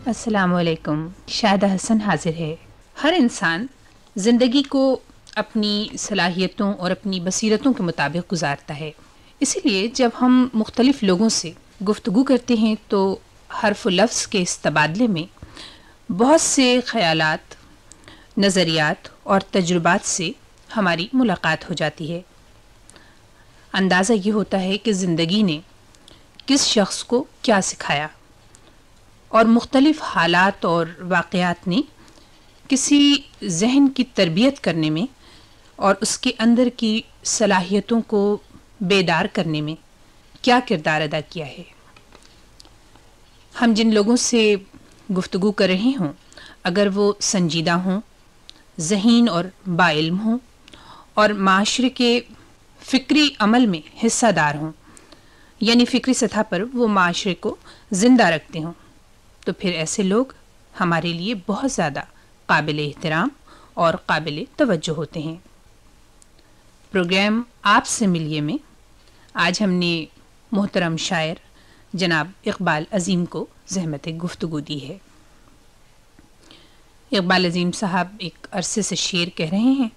अस्सलामुअलैकुम। शाहिदा हसन हाजिर है। हर इंसान ज़िंदगी को अपनी सलाहियतों और अपनी बसीरतों के मुताबिक गुजारता है। इसीलिए जब हम मुख्तलिफ़ लोगों से गुफ्तगू करते हैं तो हर्फ लफ्ज़ के इस तबादले में बहुत से ख़यालात, नज़रियात और तजुर्बात से हमारी मुलाकात हो जाती है। अंदाज़ा ये होता है कि ज़िंदगी ने किस शख्स को क्या सिखाया और मुख्तलिफ़ हालात और वाक़यात ने किसी जहन की तरबियत करने में और उसके अंदर की सलाहियतों को बेदार करने में क्या किरदार अदा किया है। हम जिन लोगों से गुफ्तगू कर रहे हों, अगर वो संजीदा हों, ज़हीन और बाइल्म हों और माशरे के फ़िक्री अमल में हिस्सादार हों, यानी फ़िक्री सतह पर वो माशरे को ज़िंदा रखते हों, तो फिर ऐसे लोग हमारे लिए बहुत ज़्यादा काबिल एहतराम और काबिल तवज्जो होते हैं। प्रोग्राम आपसे मिलिए में आज हमने मोहतरम शायर जनाब इकबाल अज़ीम को ज़हमत गुफ्तगू दी है। इकबाल अज़ीम साहब एक अरसे से शेर कह रहे हैं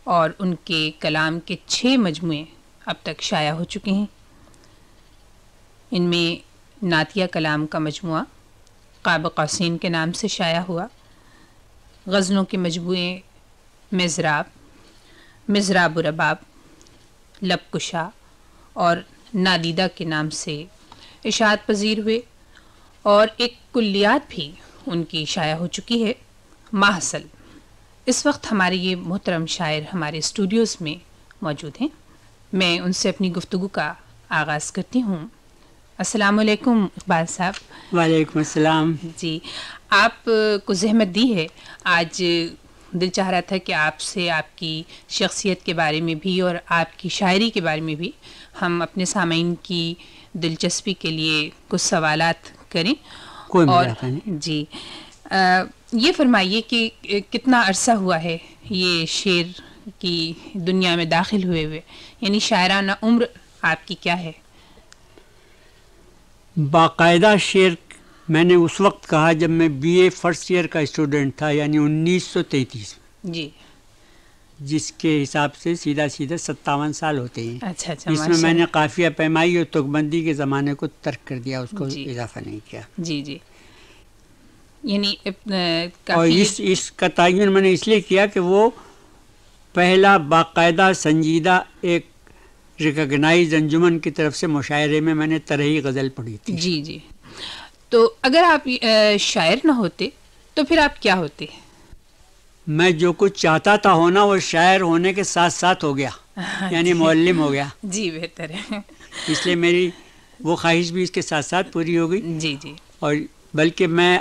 और उनके कलाम के 6 मजमुए अब तक शाया हो चुके हैं। इनमें नातिया कलाम का मजमुआ क़ाब क़ौसैन के नाम से शाया हुआ, ग़ज़लों के मजमुए मिज़राब, मिज़राब रबाब, लबकुशा और नादीदा के नाम से इशाअत पजीर हुए और एक कुल्लियात भी उनकी शाया हो चुकी है, माहसल। इस वक्त हमारे ये मोहतरम शायर हमारे स्टूडियोज़ में मौजूद हैं। मैं उनसे अपनी गुफ्तगू का आगाज़ करती हूँ। अस्सलामुअलैकुम इकबाल साहब। वालेकुम अस्सलाम। जी, आप को ज़हमत दी है। आज दिल चाह रहा था कि आपसे आपकी शख्सियत के बारे में भी और आपकी शायरी के बारे में भी हम अपने सामीन की दिलचस्पी के लिए कुछ सवालात करें। और जी, ये फरमाइए कि कितना अरसा हुआ है ये शेर की दुनिया में दाखिल हुए हुए, यानी शायराना उम्र आपकी क्या है? बाकायदा शेर मैंने उस वक्त कहा जब मैं बीए फर्स्ट ईयर का स्टूडेंट था, यानी 1933 जी, जिसके हिसाब से सीधा 57 साल होते हैं। अच्छा, जिसमें मैंने काफिया पैमाई और तुकबंदी के ज़माने को तर्क कर दिया, उसको इजाफा नहीं किया। जी जी, यानी और इसका तयन मैंने इसलिए किया कि वो पहला बाकायदा संजीदा एक रिकॉग्नाइज अंजुमन की तरफ से मुशायरे में मैंने तरही गज़ल पढ़ी थी। जी जी, तो अगर आप शायर ना होते तो फिर आप क्या होते? मैं जो कुछ चाहता था होना वो शायर होने के साथ साथ हो गया, यानी मुअल्लिम हो गया। जी, बेहतर है। इसलिए इसलिए मेरी वो ख्वाहिश भी इसके साथ साथ पूरी हो गई। जी जी, और बल्कि मैं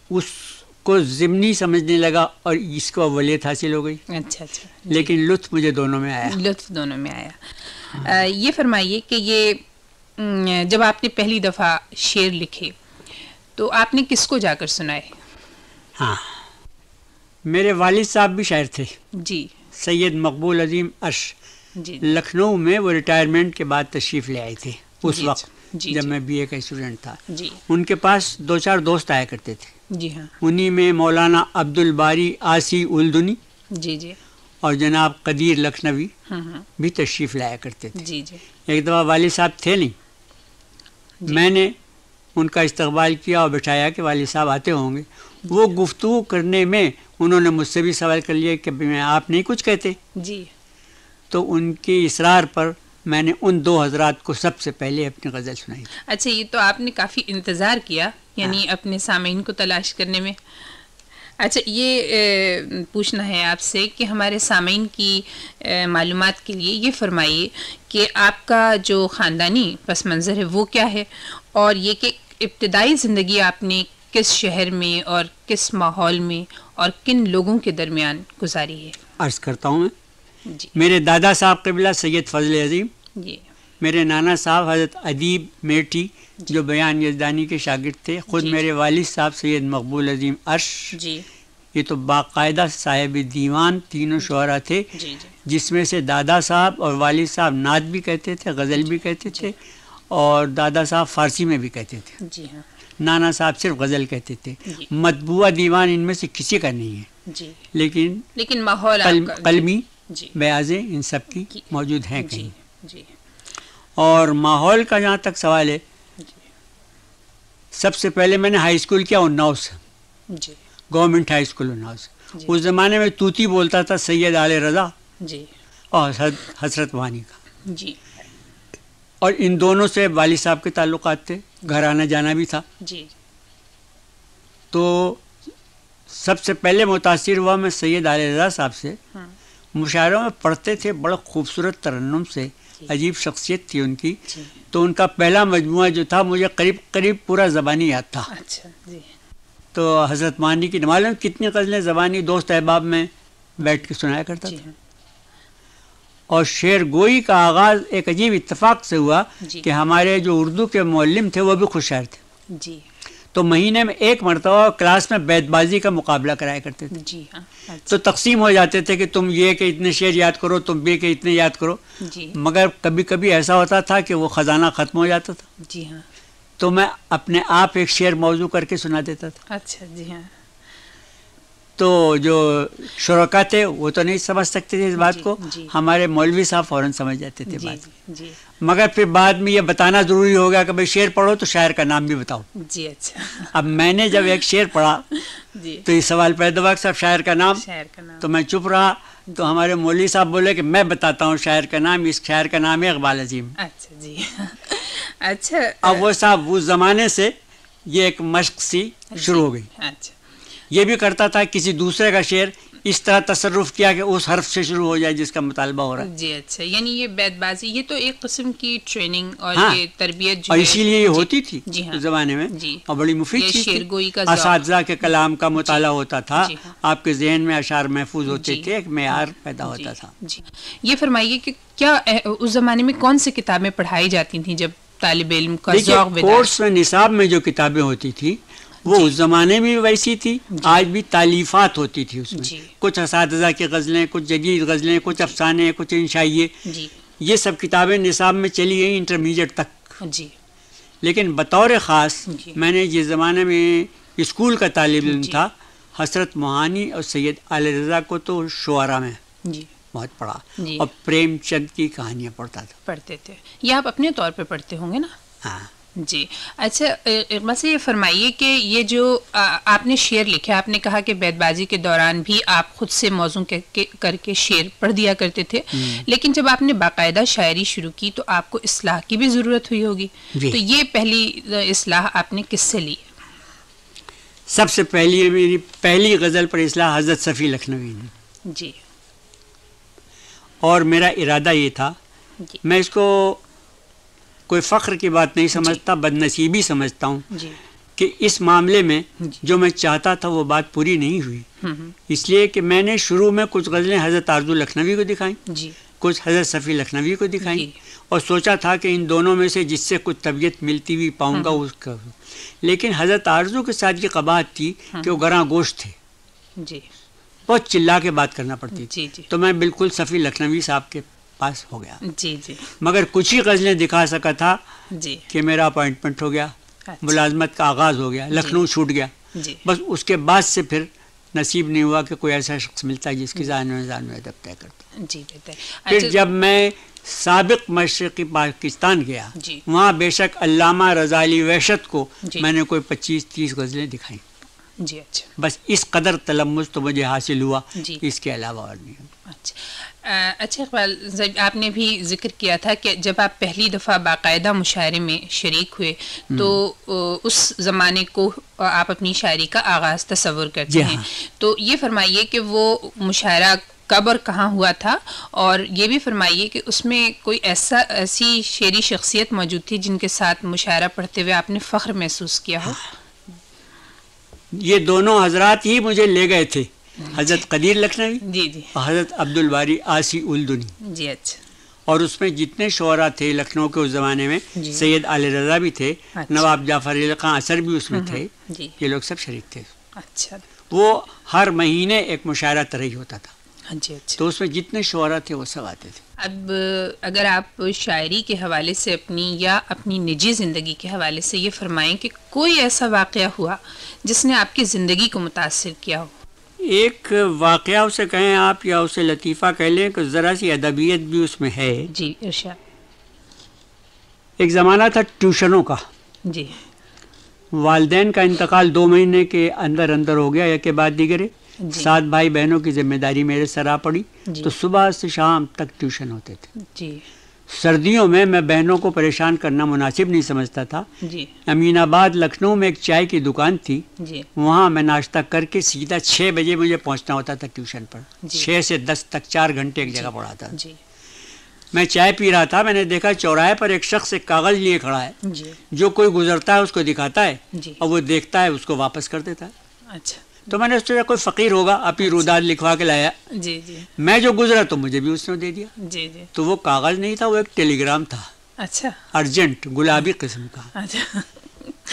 उसको ज़िम्नी समझने लगा और इसको अव्वलियत हासिल हो गई। अच्छा अच्छा, लेकिन लुत्फ़ मुझे दोनों में आया। लुत्फ़ दोनों में आया। ये फरमाइए कि ये जब आपने पहली दफ़ा शेर लिखे तो आपने किसको जाकर सुनाए? हाँ, मेरे वालिद साहब भी शायर थे जी, सैयद मकबूल अजीम अर्श। जी, लखनऊ में वो रिटायरमेंट के बाद तशरीफ़ ले आए थे उस जी, वक्त जी, जब जी, मैं बीए का स्टूडेंट था। जी, उनके पास 2-4 दोस्त आया करते थे। जी हाँ, उन्हीं में मौलाना अब्दुल बारी आसी उलदुनी जी जी, और जनाब कदीर लखनवी भी तशरीफ़ लाया करते थे। जी जी, एक दफ़ा वालिद साहब थे नहीं, मैंने उनका इस्तकबाल किया और बिठाया कि वालिद साहब आते होंगे। वो गुफ्तगू करने में उन्होंने मुझसे भी सवाल कर लिया कि मैं आप नहीं कुछ कहते। जी, तो उनके इसरार पर मैंने उन 2 हज़रात को सबसे पहले अपनी गज़ल सुनाई। अच्छा, ये तो आपने काफ़ी इंतज़ार किया, यानी अपने सामीन को तलाश करने में। अच्छा, ये पूछना है आपसे कि हमारे सामीन की मालूमात के लिए ये फरमाइए कि आपका जो ख़ानदानी पस मंज़र है वो क्या है, और ये कि इब्तिदाई ज़िंदगी आपने किस शहर में और किस माहौल में और किन लोगों के दरमियान गुजारी है? अर्ज़ करता हूँ मैं। जी, मेरे दादा साहब क़िबला सैयद फ़ज़ल अज़ीम, जी, मेरे नाना साहब हज़रत अदीब मेठी जो बयान यज़दानी के शागिर्द थे, ख़ुद मेरे वालिद साहब सैयद मकबूल अज़ीम अर्श, जी, ये तो बाकायदा साहिब दीवान तीनों शोहरा थे, जी, जी, जिसमें से दादा साहब और वालिद साहब नात भी कहते थे, गज़ल भी कहते थे और दादा साहब फ़ारसी में भी कहते थे। जी हाँ, नाना साहब सिर्फ गज़ल कहते थे। मतबूआ दीवान इनमें से किसी का नहीं है जी, लेकिन माहौल कलमी जी बयाज़ें इन सब की मौजूद हैं कहीं। जी और माहौल का जहाँ तक सवाल है, सबसे पहले मैंने हाई स्कूल किया उन्नाव से, जी गवर्नमेंट हाई स्कूल उन्नाव से। उस ज़माने में तूती बोलता था सैयद आले रज़ा जी और हसरत वानी का जी और इन दोनों से वाली साहब के ताल्लुकात थे, घर आना जाना भी था। जी तो सबसे पहले मुतासिर हुआ मैं सैयद आले रज़ा साहब से। मुशायरों में पढ़ते थे, बड़ा खूबसूरत तरन्नुम से, अजीब शख्सियत थी उनकी। तो उनका पहला मजमुआ जो था मुझे करीब करीब पूरा ज़बानी याद था। अच्छा जी। तो हज़रत मानी की मालूम कितनी गज़लें ज़बानी दोस्त अहबाब में बैठ के सुनाया करता था। और शेर गोई का आगाज़ एक अजीब इत्तेफाक से हुआ कि हमारे जो उर्दू के मुअल्लिम थे वो भी खुद शायर थे जी। तो महीने में एक मरतबा क्लास में बैतबाजी का मुकाबला कराया करते थे जी हाँ। अच्छा। तो तकसीम हो जाते थे कि तुम ये के इतने शेर याद करो, तुम ये के इतने याद करो जी। मगर कभी कभी ऐसा होता था कि वो ख़जाना ख़त्म हो जाता था। जी हाँ। तो मैं अपने आप एक शेर मौजू करके सुना देता था। अच्छा जी हाँ। तो जो शुरका थे वो तो नहीं समझ सकते थे इस बात को, हमारे मौलवी साहब फ़ौरन समझ जाते थे बात। जी। मगर फिर बाद में ये बताना ज़रूरी हो गया कि भाई शेर पढ़ो तो शायर का नाम भी बताओ। जी अच्छा। अब मैंने जब एक शेर पढ़ा जी। तो ये सवाल पैदा हुआ साहब शायर का नाम, तो मैं चुप रहा। तो हमारे मौलवी साहब बोले कि मैं बताता हूँ शायर का नाम, इस शायर का नाम है इकबाल अजीम। अच्छा जी। अच्छा। अब वो साहब उस ज़माने से ये एक मश्क सी शुरू हो गई। अच्छा। ये भी करता था किसी दूसरे का शेर इस तरह तसर्रुफ किया कि उस हर्फ से शुरू हो जाए जिसका मुतालबा हो रहा है। जी अच्छा। यानी ये बैतबाजी ये तो एक किस्म की ट्रेनिंग और हाँ, ये तरबियत जो और इसीलिए ये होती थी हाँ, उस ज़माने में जी, और बड़ी मुफीद चीज़ थी। का असातिज़ा के कलाम का मुताला होता था, हाँ, आपके जहन में अशार महफूज होते थे, एक मेयार पैदा होता था। जी। ये फरमाइए कि क्या उस ज़माने में कौन सी किताबें पढ़ाई जाती थी जब तालिब इल्म का ज़ौक़ कोर्स में निसाब में जो किताबें होती थी वो उस ज़माने में भी वैसी थी, आज भी तालीफ़ात होती थी उसमें। कुछ असातिज़ा की गज़लें, कुछ जदीद गज़लें, कुछ अफसाने, कुछ इंशाइये, ये सब किताबें निसाब में चली गई इंटरमीडिएट तक। जी। लेकिन बतौर ख़ास मैंने जिस ज़माने में स्कूल का तालिब इल्म था, हसरत मोहानी और सैयद आले रज़ा को तो शुआरा में बहुत पढ़ा और प्रेमचंद की कहानियाँ पढ़ते थे। ये आप अपने तौर पर पढ़ते होंगे ना? हाँ जी। अच्छा, इकबाल से ये फरमाइए कि ये जो आपने शेर लिखे, आपने कहा कि बैतबाजी के दौरान भी आप खुद से मौजू करके शेर पढ़ दिया करते थे, लेकिन जब आपने बाकायदा शायरी शुरू की तो आपको इस्लाह की भी ज़रूरत हुई होगी। तो ये पहली इस्लाह आपने किससे ली? सबसे पहली मेरी पहली गज़ल पर इस्लाह हज़रत सफ़ी लखनवी ने। जी। और मेरा इरादा ये था, मैं इसको कोई फ़ख्र की बात नहीं समझता, बदनसीबी समझता हूँ कि इस मामले में जो मैं चाहता था वो बात पूरी नहीं हुई। इसलिए कि मैंने शुरू में कुछ गज़लें हज़रत आरज़ू लखनवी को दिखाई, कुछ हज़रत सफ़ी लखनवी को दिखाई और सोचा था कि इन दोनों में से जिससे कुछ तबीयत मिलती हुई पाऊँगा उसका। लेकिन हज़रत आरज़ू के साथ ये कबाहत थी कि वो गरां गोश्त थे, बहुत चिल्ला के बात करना पड़ती थी। तो मैं बिल्कुल सफ़ी लखनवी साहब के पास हो गया। जी। मगर कुछ ही गज़लें दिखा सका था कि मेरा अपॉइंटमेंट हो गया। अच्छा। मुलाजमत का आगाज़ हो गया, लखनऊ छूट गया। बस उसके बाद से फिर नसीब नहीं हुआ कि कोई ऐसा शख्स मिलता है जिसकी जान में अदब तय करता। फिर जब मैं साबिक मशरक़ी पाकिस्तान गया, वहाँ बेशक अल्लामा रज़ाली वहशत को मैंने कोई 25-30 गज़लें दिखाई। जी अच्छा। बस इस कदर तलम्मुस तो मुझे हासिल हुआ, इसके अलावा और नहीं। अच्छा इकबाल, आपने भी जिक्र किया था कि जब आप पहली दफ़ा बाकायदा मुशायरे में शरीक हुए तो उस ज़माने को आप अपनी शायरी का आगाज़ तस्वुर करते हैं। तो ये फरमाइए कि वो मुशायरा कब और कहाँ हुआ था, और ये भी फरमाइए कि उसमें कोई ऐसी शेरी शख्सियत मौजूद थी जिनके साथ मुशायरा पढ़ते हुए आपने फ़ख्र महसूस किया हो? ये दोनों हजरात ही मुझे ले गए थे, हज़रत कदीर लखनवी और हज़रत अब्दुल बारी आसी उलदुनी। जी अच्छा। और उसमें जितने शोरा थे लखनऊ के उस ज़माने में, सैयद आले रज़ा भी थे, नवाब जाफ़र अली खां असर भी उसमें थे, ये लोग सब शरीक थे। अच्छा। वो हर महीने एक मुशायरा तरही होता था। हाँ जी, अच्छा। तो उसमें जितने शुअरा थे वो सब आते थे। अब अगर आप शायरी के हवाले से अपनी या अपनी निजी ज़िंदगी के हवाले से ये फरमाएं कि कोई ऐसा वाक़या हुआ जिसने आपकी ज़िंदगी को मुतासिर किया हो। एक वाक़या उसे कहें आप या उसे लतीफ़ा कह लें कि ज़रा सी अदबियत भी उसमें है। जी इरशाद। एक ज़माना था ट्यूशनों का। जी वालिदैन का इंतकाल 2 महीने के अंदर अंदर हो गया, एक के बाद दीगरे। जी 7 भाई बहनों की जिम्मेदारी मेरे सर आ पड़ी, जी। तो सुबह से शाम तक ट्यूशन होते थे। जी सर्दियों में मैं बहनों को परेशान करना मुनासिब नहीं समझता था। जी अमीनाबाद लखनऊ में एक चाय की दुकान थी, जी वहाँ मैं नाश्ता करके सीधा 6 बजे मुझे पहुँचना होता था ट्यूशन पर। जी। 6 से 10 तक 4 घंटे एक जगह पढ़ाता था। जी मैं चाय पी रहा था, मैंने देखा चौराहे पर एक शख्स एक कागज़ लिए खड़ा है। जी जो कोई गुजरता है उसको दिखाता है जी। और वो देखता है उसको वापस कर देता है। अच्छा। तो मैंने उससे कोई फ़कीर होगा, अपनी रुदाद लिखवा के लाया। जी जी मैं जो गुजरा तो मुझे भी उसने दे दिया। जी जी। तो वो कागज़ नहीं था, वो एक टेलीग्राम था, अच्छा अर्जेंट गुलाबी किस्म का। अच्छा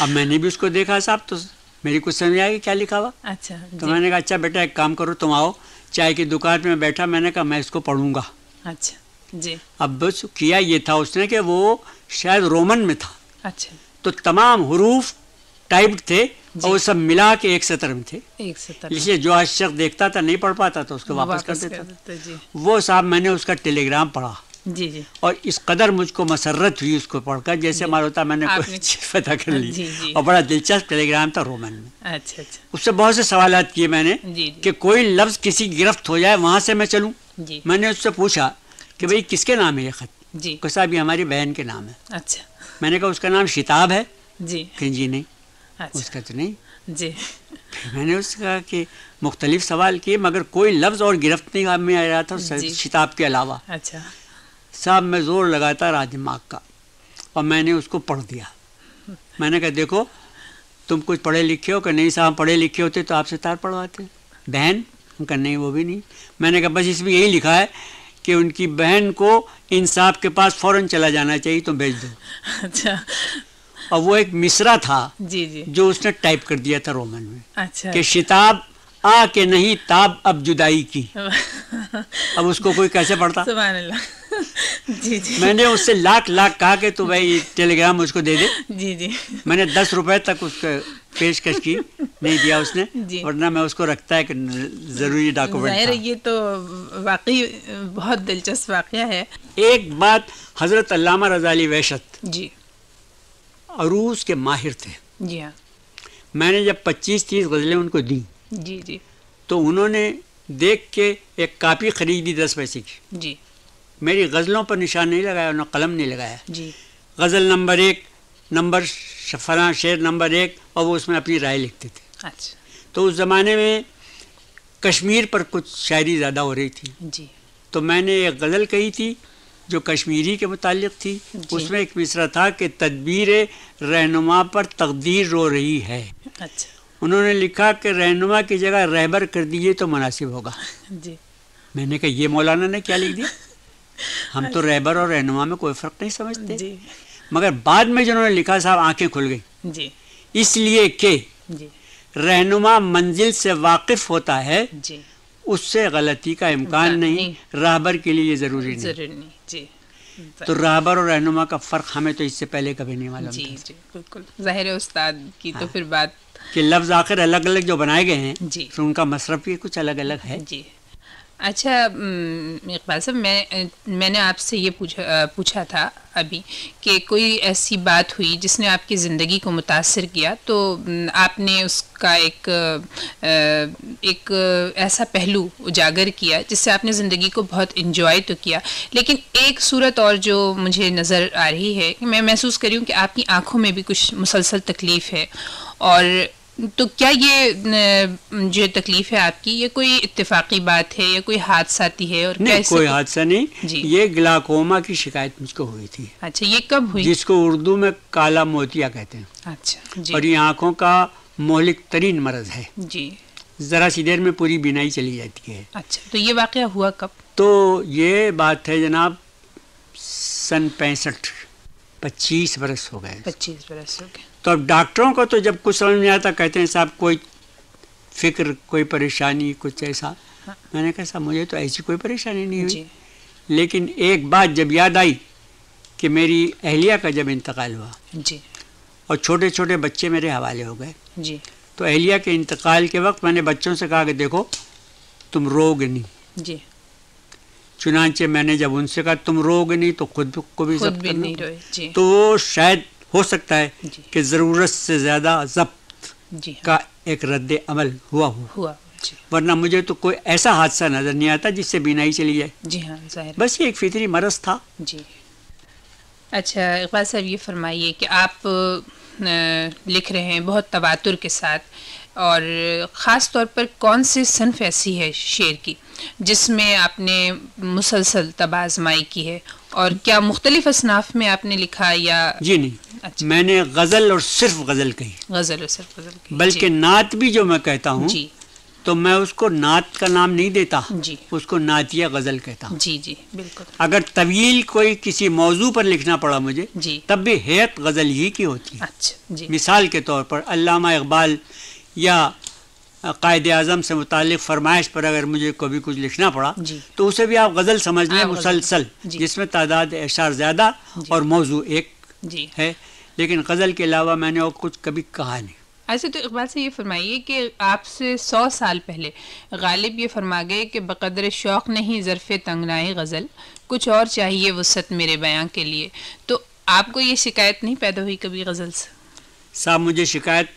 अब मैंने भी उसको देखा साहब, तो मेरी कुछ समझ आया कि क्या लिखा हुआ। अच्छा तो जी। मैंने कहा अच्छा बेटा एक काम करो, तुम आओ। चाय की दुकान पे मैं बैठा, मैंने कहा मैं इसको पढ़ूंगा। अच्छा जी। अब बस किया ये था उसने कि वो शायद रोमन में था, अच्छा तो तमाम हुरूफ टाइप्ड थे और वो सब मिला के एक सतर में थे। एक सतर इसलिए जो आज शख्स देखता था नहीं पढ़ पाता तो उसको वापस कर देता था। जी वो साहब मैंने उसका टेलीग्राम पढ़ा जी जी। और इस कदर मुझको मसरत हुई उसको पढ़कर, जैसे मालूम होता मैंने कोई आपने- चीज़ पता कर ली। जी, जी। और बड़ा दिलचस्प टेलीग्राम था रोमन में। अच्छा अच्छा उससे बहुत से सवालात किए मैंने जी जी कि कोई लफ्ज़ किसी गिरफ्त हो जाए वहाँ से मैं चलूँ। जी मैंने उससे पूछा कि भाई किसके नाम है ये ख़त? जी। कि साहब ये हमारी बहन के नाम है। अच्छा मैंने कहा उसका नाम शिताब है? जी। कि जी नहीं। अच्छा उसका तो नहीं। जी फिर मैंने उससे कहा कि मुख्तलिफ सवाल किए मगर कोई लफ्ज़ और गिरफ्त नहीं में आ रहा था जी। शिताब के अलावा। अच्छा साहब मैं ज़ोर लगाता रहा दिमाग का और मैंने उसको पढ़ दिया। मैंने कहा देखो तुम कुछ पढ़े लिखे हो? कि नहीं साहब पढ़े लिखे होते तो आपसे तार पढ़वाते। बहन? उनका नहीं, वो भी नहीं। मैंने कहा बस इसमें यही लिखा है कि उनकी बहन को इंसाफ के पास फ़ौरन चला जाना चाहिए, तुम भेज दो। अच्छा और वो एक मिसरा था जी जी। जो उसने टाइप कर दिया था रोमन में अच्छा कि शिताब आ के नहीं ताब अब जुदाई की। अब उसको कोई कैसे पढ़ता? सुभान अल्लाह। जी जी मैंने उससे लाख लाख कहा कि तू भाई टेलीग्राम उसको दे दे। जी जी मैंने 10 रुपए तक उसको पेशकश की, नहीं दिया उसने, जी। वरना मैं उसको रखता है कि ज़रूरी डॉक्यूमेंट ज़ाहिर था। है ये तो वाकई बहुत दिलचस्प वाक़या है। एक बात, हज़रत अल्लामा रज़ा अली वहशत जी अरूज के माहिर थे। जी हाँ मैंने जब 25-30 गज़लें उनको दी जी जी तो उन्होंने देख के एक कापी खरीदी 10 पैसे की। जी मेरी गज़लों पर निशान नहीं लगाया, उन्होंने कलम नहीं लगाया। जी गज़ल नंबर 1, नंबर फलां शेर नंबर 1, और वो उसमें अपनी राय लिखते थे। अच्छा तो उस ज़माने में कश्मीर पर कुछ शायरी ज़्यादा हो रही थी, जी तो मैंने एक गज़ल कही थी जो कश्मीरी के मुतालिक थी। जी। उसमें एक मिसरा था कि तदबीर रहनुमा पर तकदीर रो रही है। अच्छा उन्होंने लिखा कि रहनुमा की जगह रहबर कर दीजिए तो मुनासिब होगा। जी मैंने कहा ये मौलाना ने क्या लिख दिया? हम तो रहबर और रहनुमा में कोई फ़र्क नहीं समझते। जी मगर बाद में जिन्होंने लिखा साहब आंखें खुल गई, जी इसलिए कि जी रहनुमा मंजिल से वाकिफ़ होता है, जी उससे गलती का इम्कान नहीं, राहबर के लिए ये ज़रूरी नहीं। ज़रूर नहीं। जी तो राहबर और रहनुमा का फ़र्क हमें तो इससे पहले कभी नहीं मालूम जी था जी बिल्कुल ज़ाहिर है उस्ताद की तो फिर बात। कि लफ्ज़ आखिर अलग अलग जो बनाए गए हैं जी तो उनका मसरफ भी कुछ अलग अलग है। जी अच्छा इकबाल साहब मैंने आपसे ये पूछा था अभी कि कोई ऐसी बात हुई जिसने आपकी ज़िंदगी को मुतासिर किया, तो आपने उसका एक ऐसा पहलू उजागर किया जिससे आपने ज़िंदगी को बहुत इन्जॉय तो किया, लेकिन एक सूरत और जो मुझे नज़र आ रही है कि मैं महसूस कर रही हूँ कि आपकी आंखों में भी कुछ मुसलसल तकलीफ़ है। और तो क्या ये जो तकलीफ है आपकी, ये कोई इत्तेफाकी बात है या कोई हादसाती है? और नहीं, कैसे? कोई हादसा नहीं जी। ये ग्लाकोमा की शिकायत मुझको हुई थी। अच्छा, ये कब हुई? जिसको उर्दू में काला मोतिया कहते हैं। अच्छा जी। और ये आँखों का मोहलिक तरीन मरज़ है। जी ज़रा सी देर में पूरी बीनाई चली जाती है। अच्छा, तो ये वाक़या हुआ कब? तो ये बात है जनाब सन 65, 25 बरस हो गए। 25 बरस हो गए। तो अब डॉक्टरों को तो जब कुछ समझ में आता कहते हैं साहब कोई फिक्र, कोई परेशानी, कुछ ऐसा। हाँ। मैंने कहा साहब मुझे तो ऐसी कोई परेशानी नहीं हुई, जी लेकिन एक बात जब याद आई कि मेरी अहलिया का जब इंतकाल हुआ जी और छोटे छोटे बच्चे मेरे हवाले हो गए, जी तो अहलिया के इंतकाल के वक्त मैंने बच्चों से कहा कि देखो तुम रोगे नहीं। जी, चुनांचे मैंने जब उनसे कहा तुम रोगे नहीं तो खुद को भी खुद जब्त भी करना। नहीं रोए। जी तो वो शायद हो सकता है जी कि ज़रूरत से ज़्यादा जब्त जी हाँ, का एक रद्द अमल हुआ हो, हुआ। जी वरना मुझे तो कोई ऐसा हादसा नज़र नहीं आता जिससे बीनाई चली जाए। जी हाँ, जाहिर। बस ये एक फितरी मरज़ था। जी, अच्छा इकबाल साहब ये फरमाइए कि आप लिख रहे हैं बहुत तवातुर के साथ, और ख़ास तौर पर कौन सी सनफ़ ऐसी है शेर की जिसमें आपने मुसलसल तबाज़माई की है, और क्या मुख्तलिफ असनाफ में आपने लिखा या? जी नहीं, अच्छा, मैंने गज़ल और सिर्फ गज़ल कही, गज़ल और सिर्फ गज़ल की। बल्कि नात भी जो मैं कहता हूँ जी तो मैं उसको नात का नाम नहीं देता, जी उसको नातिया गज़ल कहता हूँ। जी जी बिल्कुल। अगर तवील कोई किसी मौजू पर लिखना पड़ा मुझे जी, तब भी हैत गज़ल ही की होती है। अच्छा जी मिसाल के तौर पर अल्लामा इकबाल या कायदे आज़म से मुतालिक फरमाइश पर अगर मुझे कभी कुछ लिखना पड़ा जी तो उसे भी आप गज़ल समझ लें, हाँ, गज़ल। मुसलसल, जी। जिसमें तादाद अशार ज़्यादा जी। और मौजू एक जी। है, लेकिन गज़ल के अलावा मैंने और कुछ कभी कहा नहीं। ऐसे तो इकबाल से ये फरमाइए कि आपसे 100 साल पहले गालिब ये फरमा गए कि बक़दर शौक़ नहीं ज़र्फ़े तंगनाए गज़ल, कुछ और चाहिए वुसअत मेरे बयां के लिए। तो आपको ये शिकायत नहीं पैदा हुई कभी गज़ल से? साहब मुझे शिकायत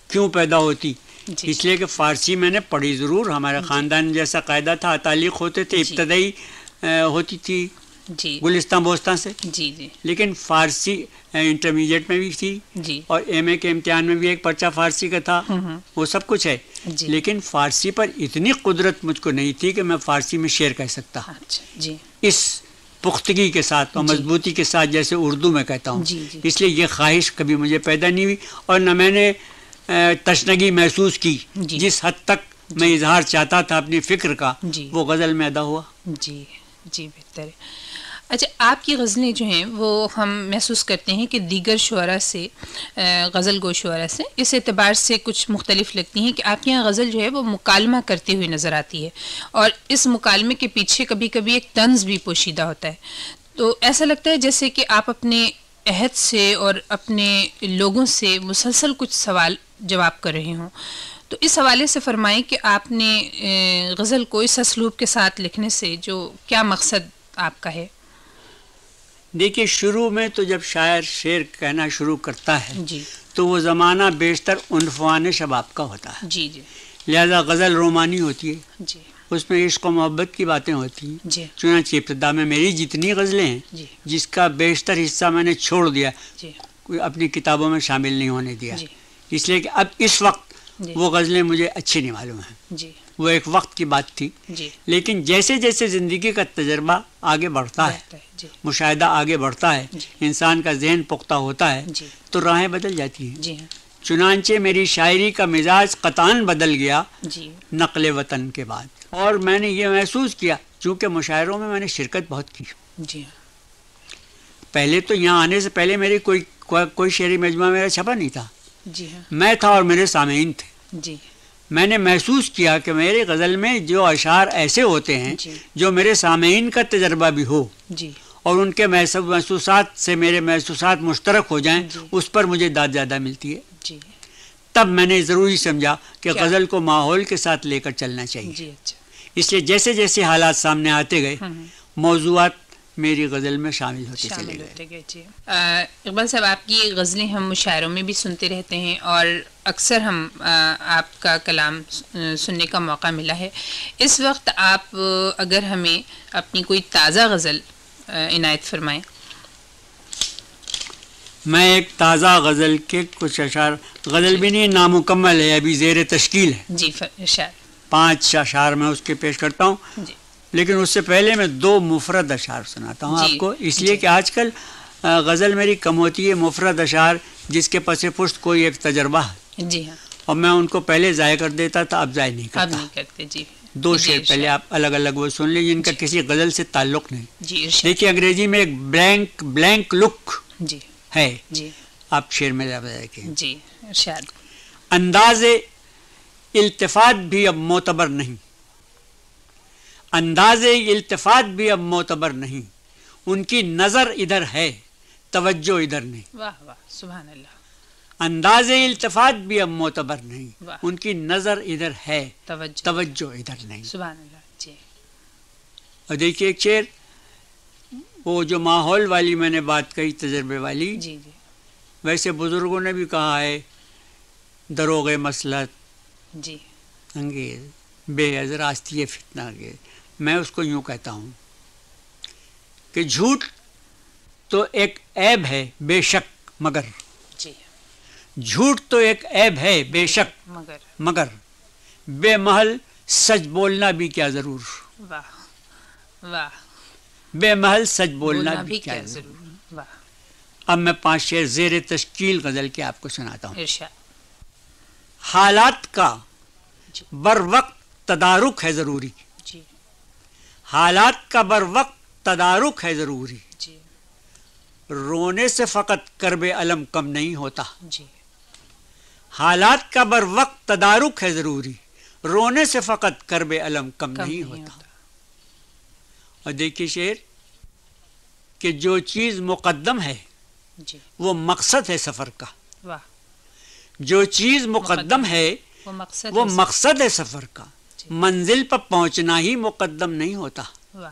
क्यों पैदा होती, जी इसलिए कि फ़ारसी मैंने पढ़ी ज़रूर, हमारे ख़ानदान जैसा कायदा था, तालीक़ होते थे, जी। इब्तदाई होती थी जी गुलिस्तान बोस्तान से, जी जी लेकिन फ़ारसी इंटरमीडिएट में भी थी जी और एमए के इम्तिहान में भी एक पर्चा फ़ारसी का था, वो सब कुछ है, जी। लेकिन फ़ारसी पर इतनी कुदरत मुझको नहीं थी कि मैं फ़ारसी में शेर कह सकता अच्छा जी इस पुख्तगी के साथ और जी। मजबूती के साथ जैसे उर्दू में कहता हूँ। जी, जी। इसलिए ये ख्वाहिश कभी मुझे पैदा नहीं हुई और न मैंने तशनगी महसूस की। जी। जिस हद तक मैं इजहार चाहता था अपनी फ़िक्र का, जी। वो गज़ल में अदा हुआ। जी जी बेहतर है। अच्छा, आपकी गज़लें जो हैं वो हम महसूस करते हैं कि दीगर शुअरा से, गज़ल गो शुअरा से इस एतबार से कुछ मुख्तलिफ लगती हैं कि आपके यहाँ गज़ल जो है वो मुकालमा करती हुई नज़र आती है, और इस मुकालमे के पीछे कभी कभी एक तंज़ भी पोशीदा होता है। तो ऐसा लगता है जैसे कि आप अपने अहद से और अपने लोगों से मुसलसल कुछ सवाल जवाब कर रहे हों। तो इस हवाले से फरमाएं कि आपने गज़ल को इस असलूब के साथ लिखने से जो क्या मकसद आपका है? देखिए, शुरू में तो जब शायर शेर कहना शुरू करता है जी तो वो ज़माना बेशतर उन्फ़ान शबाब का होता है, जी जी लिहाजा गज़ल रोमानी होती है, जी उसमें इश्क और मोहब्बत की बातें होती हैं। जी चुनांचे इब्तिदा में मेरी जितनी गज़लें हैं जी जिसका बेशतर हिस्सा मैंने छोड़ दिया, जी कोई अपनी किताबों में शामिल नहीं होने दिया, जी इसलिए कि अब इस वक्त जी वो गज़लें मुझे अच्छी नहीं मालूम हैं। जी वो एक वक्त की बात थी, जी लेकिन जैसे जैसे ज़िंदगी का तजर्बा आगे बढ़ता है, रहता है। जी मुशाहिदा आगे बढ़ता है, जी। इंसान का जहन पुख्ता होता है, जी तो राहें बदल जाती हैं। जी हाँ चुनांचे मेरी शायरी का मिजाज कतान बदल गया जी नक़्ल वतन के बाद, और मैंने ये महसूस किया, चूँकि मुशायरों में मैंने शिरकत बहुत की। जी हाँ पहले तो यहाँ आने से पहले मेरी कोई शेरी मजमा मेरा छपा नहीं था, जी हाँ मैं था और मेरे सामीन थे। जी मैंने महसूस किया कि मेरे गज़ल में जो अशार ऐसे होते हैं जी जो मेरे सामीन का तजर्बा भी हो जी और उनके महसूसात से मेरे महसूसात मुश्तरक हो जाएं, जी। उस पर मुझे दाद ज़्यादा मिलती है। जी तब मैंने ज़रूरी समझा कि क्या? गज़ल को माहौल के साथ लेकर चलना चाहिए। जी अच्छा इसलिए जैसे जैसे हालात सामने आते गए, मौज़ूआत मेरी गज़ल में शामिल होते चले शामिल गए। होते गए। जी इकबाल साहब, आपकी गज़लें हम मुशायरों में भी सुनते रहते हैं और अक्सर हम आपका कलाम सुनने का मौका मिला है। इस वक्त आप अगर हमें अपनी कोई ताज़ा गज़ल इनायत फरमाएं। मैं एक ताज़ा गज़ल के कुछ अशार, गज़ल भी नहीं, नामुकम्मल है, अभी ज़ेर तश्कील है, जी इरशाद। 5 अशार मैं उसके पेश करता हूँ, जी लेकिन उससे पहले मैं 2 मुफरद अशार सुनाता हूँ जी, आपको, इसलिए जी। कि आजकल गज़ल मेरी कम होती है, मुफरद अशार जिसके पसे पुश्त कोई एक तजर्बा है, जी हाँ, और मैं उनको पहले ज़ाय कर देता था, अब ज़ाय नहीं अब करता। नहीं करते। जी 2 जी, शेर इरशाद। पहले आप अलग अलग वो सुन लीजिए, जिनका किसी गज़ल से ताल्लुक़ नहीं। जी इरशाद। देखिए, अंग्रेजी में एक ब्लैंक लुक जी है, जी आप शेर में देखिए। जी इरशाद। अंदाज़े इल्तिफ़ात भी अब मोतबर नहीं, अंदाज़े इल्तिफात भी अब मोतबर नहीं, उनकी नज़र इधर है तवज्जो इधर नहीं। वाह वाह, सुभान अल्लाह। अंदाज़े इल्तिफात भी अब मोतबर नहीं, वाह। उनकी नज़र इधर है तवज्जो तवज्जो इधर नहीं। सुभान अल्लाह जी। और देखिए एक शेर, वो जो माहौल वाली मैंने बात कही, तजर्बे वाली, जी जी वैसे बुजुर्गों ने भी कहा है, दरोगे मसलत जी अंगेज बेअज़ रास्ती फितना अंगेज। मैं उसको यूँ कहता हूँ कि झूठ तो एक ऐब है बेशक, मगर जी, झूठ तो एक ऐब है बेशक, मगर बेमहल सच बोलना भी क्या ज़रूर। वाह वाह, बेमहल सच बोलना भी क्या ज़रूर। जरूर। वाह, अब मैं 5 शेर ज़ेर तश्कील गज़ल के आपको सुनाता हूँ। इरशाद। हालात का जी बर वक्त तदारुक है ज़रूरी, जी हालात का बर वक्त तदारुक है ज़रूरी, जी रोने से फ़कत करबे अलम कम नहीं होता। जी, हालात का बर वक्त तदारुक है ज़रूरी, रोने से फ़कत करबे अलम कम नहीं होता। और देखिए शेर कि जो चीज़ मुक़द्दम है जी, वो मकसद है सफ़र का, वाह, जो चीज़ मुक़द्दम है वो मकसद वो है। मकसद है सफ़र का, जी। मंजिल पर पहुंचना ही मुक़द्दम नहीं होता। वाह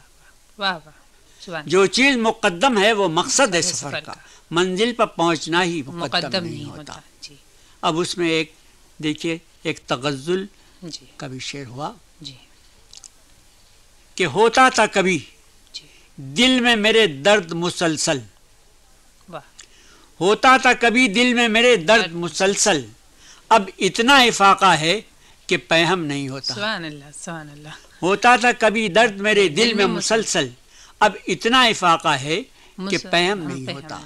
वाह वाह, सुभान जो चीज़ मुक़द्दम है वो मकसद है सफ़र सफ़र का, का, मंजिल पर पहुंचना ही मुक़द्दम मुकद्दम नहीं होता। जी अब उसमें एक देखिए, एक तगज़्ज़ुल जी का भी शेर हुआ जी कि होता था कभी जी, दिल में मेरे दर्द मुसलसल, वाह, होता था कभी दिल में मेरे दर्द मुसलसल, अब इतना इफाका है कि पैहम नहीं होता। सुभान अल्लाह, सुभान अल्लाह। होता था कभी दर्द मेरे दिल में मुसलसल, अब इतना इफाका है कि पैहम नहीं होता।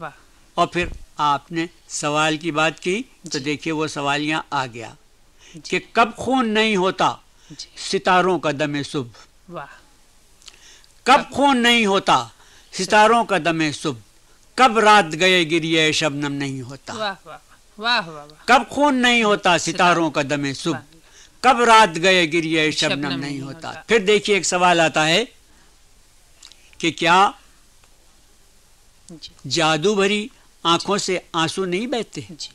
वाह, और फिर आपने सवाल की बात की तो देखिए वो सवाल यहाँ आ गया कि कब खून नहीं होता जी, सितारों का दमे सुबह, वाह, कब खून नहीं होता सितारों का दमे सुबह, कब रात गए गिरिए शबनम नहीं होता। वाह वाह वाह वाह वाह, कब खून नहीं होता सितारों का दमे सुबह, कब रात गए गिरिए शबनम नहीं होता। फिर देखिए एक सवाल आता है कि क्या जी जादू भरी आंखों से आंसू नहीं बहते, जी,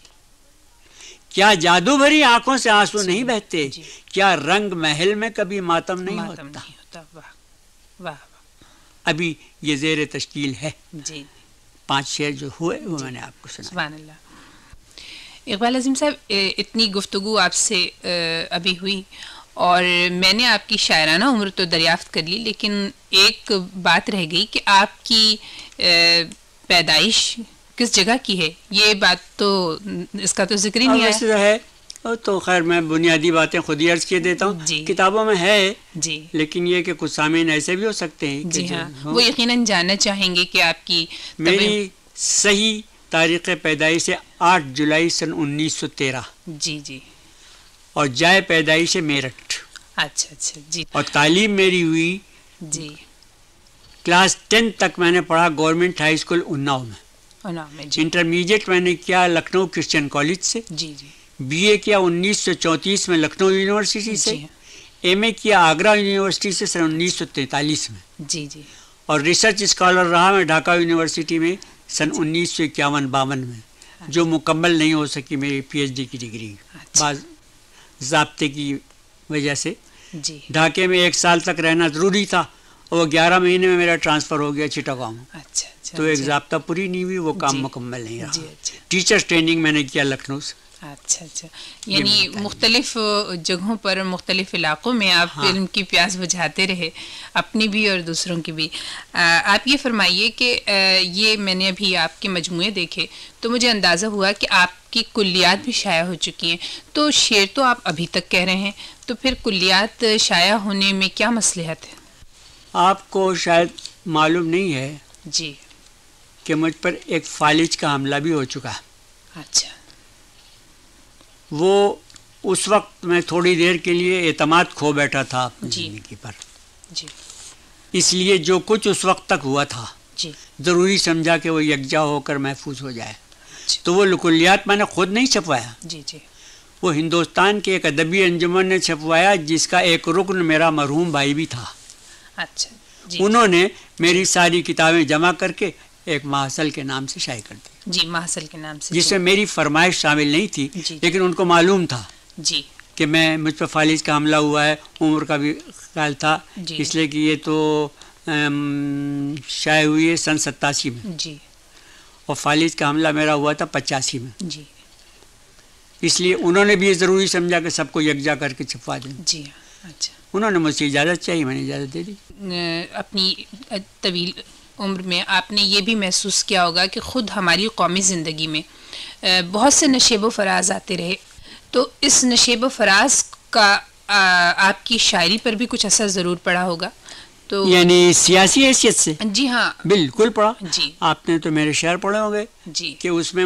क्या जादू भरी आंखों से आंसू नहीं बहते, जी। क्या रंग महल में कभी मातम नहीं मातम होता। नहीं होता। वाह वाह अभी ये ज़ेर तश्कील है, जी, 5 शेर जो हुए वो मैंने आपको सुना। सुभान अल्लाह। इकबाल अज़ीम साहब, इतनी गुफ्तगू आपसे अभी हुई और मैंने आपकी शायराना उम्र तो दरियाफ्त कर ली, लेकिन एक बात रह गई कि आपकी पैदाइश किस जगह की है। ये बात तो, इसका तो जिक्र ही नहीं वैसे आया। तो है, तो खैर मैं बुनियादी बातें खुद ही अर्ज किए देता हूँ, जी। किताबों में है, जी लेकिन ये कि कुछ सामीन ऐसे भी हो सकते हैं कि जी जो हाँ, हो। वो यकीनन जानना चाहेंगे कि आपकी मेरी सही तारीख़ पैदाइश है 8 जुलाई सन 1913 जी जी, और जाए पैदाइश है मेरठ, अच्छा अच्छा, जी और तालीम मेरी हुई जी, क्लास 10 तक मैंने पढ़ा गवर्नमेंट हाई स्कूल उन्नाव में। में जी इंटरमीडिएट मैंने किया लखनऊ क्रिश्चियन कॉलेज से, जी जी बीए किया 1934 में लखनऊ यूनिवर्सिटी से, जी हाँ, एमए किया आगरा यूनिवर्सिटी से सन 1943 में, जी जी, और रिसर्च स्कॉलर रहा मैं ढाका यूनिवर्सिटी में सन 1951-52 में, जो मुकम्मल नहीं हो सकी मेरी पीएचडी की डिग्री अच्छा। बाज ज़ाब्ते की वजह से। जी, ढाके में 1 साल तक रहना ज़रूरी था और वो 11 महीने में मेरा ट्रांसफ़र हो गया चिटागों में, अच्छा अच्छा, तो एक जी, ज़ाब्ता पूरी नहीं हुई, वो काम जी। मुकम्मल नहीं जी रहा। अच्छा टीचर्स ट्रेनिंग मैंने किया लखनऊ से। अच्छा अच्छा, यानी मुख्तलिफ जगहों पर मुख्तलिफ इलाक़ों में आप हाँ। इल्म की प्यास बुझाते रहे, अपनी भी और दूसरों की भी। आप ये फरमाइए कि ये मैंने अभी आपके मजमूए देखे तो मुझे अंदाज़ा हुआ कि आपकी कुल्लियात भी शाया हो चुकी हैं, तो शेर तो आप अभी तक कह रहे हैं, तो फिर कुल्लियात शाया होने में क्या मसलहत है? आपको शायद मालूम नहीं है जी, कि मुझ पर एक फालिज का हमला भी हो चुका है। अच्छा, वो उस वक्त मैं थोड़ी देर के लिए एतमाद खो बैठा था अपनी जी। ज़िंदगी पर, जी इसलिए जो कुछ उस वक्त तक हुआ था जी, ज़रूरी समझा कि वो यकजा होकर महफूज हो जाए। अच्छा, तो वो लकुलियात मैंने खुद नहीं छपवाया, जी जी, वो हिंदुस्तान के एक अदबी अंजुमन ने छपवाया, जिसका एक रुकन मेरा मरहूम भाई भी था। अच्छा जी। उन्होंने मेरी सारी किताबें जमा करके एक महसल के नाम से शाये कर दी। जी, महसल के नाम से। जिसमें मेरी फरमाइश शामिल नहीं थी, लेकिन उनको मालूम था जी कि मैं मुझ पर फालिज का हमला हुआ है, उम्र का भी ख्याल था, इसलिए कि ये तो शाये हुई है सन 87 में जी, और फालिज का हमला मेरा हुआ था 85 में जी। इसलिए उन्होंने भी ये ज़रूरी समझा कि सबको यकजा करके छपवा दें। जी अच्छा। उन्होंने मुझसे इजाज़त चाहिए, मैंने इजाज़त दे दी। अपनी तवील उम्र में आपने ये भी महसूस किया होगा कि ख़ुद हमारी कौमी ज़िंदगी में बहुत से नशेब व फराज आते रहे, तो इस नशेब व फराज का आपकी शायरी पर भी कुछ असर ज़रूर पड़ा होगा। तो यानी सियासी हैसियत से? जी हाँ, बिल्कुल पड़ा जी। आपने तो मेरे शेर पढ़े होंगे जी कि उसमें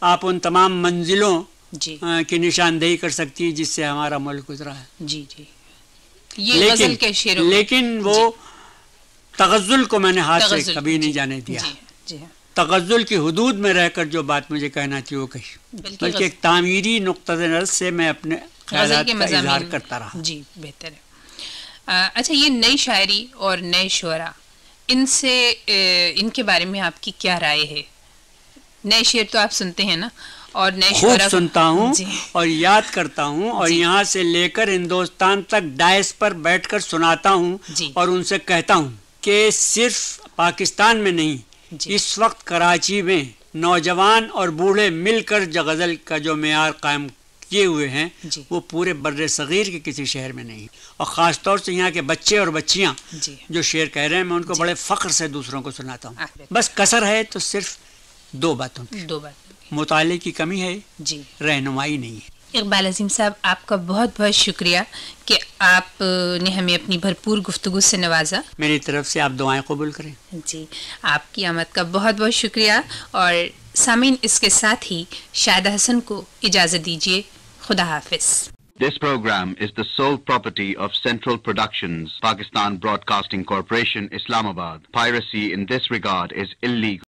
आप उन तमाम मंजिलों जी की निशानदेही कर सकती है जिससे हमारा मुल्क गुजरा है। जी जी, ये गज़ल के शेरों में। लेकिन वो तगज़ुल को मैंने हाथ से कभी नहीं जाने दिया। जी, तगज़ुल की हुदूद में रहकर जो बात मुझे कहना थी वो कही, बल्कि एक तामीरी नुक्ते नज़र से मैं अपने ख़यालात का इज़हार करता रहा। जी, बेहतर है। अच्छा, ये नई शायरी और नए शुअरा, इनके बारे में आपकी क्या राय है? नए शेर तो आप सुनते हैं ना, और नए शुअरा सुनता हूँ और याद करता हूँ, और यहाँ से लेकर हिंदुस्तान तक डायस पर बैठकर सुनाता हूँ और उनसे कहता हूँ कि सिर्फ पाकिस्तान में नहीं, इस वक्त कराची में नौजवान और बूढ़े मिलकर गज़ल का जो मेयार कायम किए हुए हैं वो पूरे बर्रे सगीर के किसी शहर में नहीं। और ख़ास तौर से यहाँ के बच्चे और बच्चियाँ जो शेर कह रहे हैं, मैं उनको बड़े फ़ख्र से दूसरों को सुनाता हूँ। बस कसर है तो सिर्फ दो बातों की, मुताले की कमी है जी, रहनुमाई नहीं है। इकबाल अज़ीम साहब, आपका बहुत बहुत शुक्रिया कि आपने हमें अपनी भरपूर गुफ्तगू से नवाजा। मेरी तरफ से आप दुआएं कबूल करें। जी, आपकी आमद का बहुत बहुत शुक्रिया। और सामीन, इसके साथ ही शायदा हसन को इजाज़त दीजिए। खुदा हाफिज। This program is the sole property of Central Productions, Pakistan Broadcasting Corporation, Islamabad. Piracy in this regard is illegal.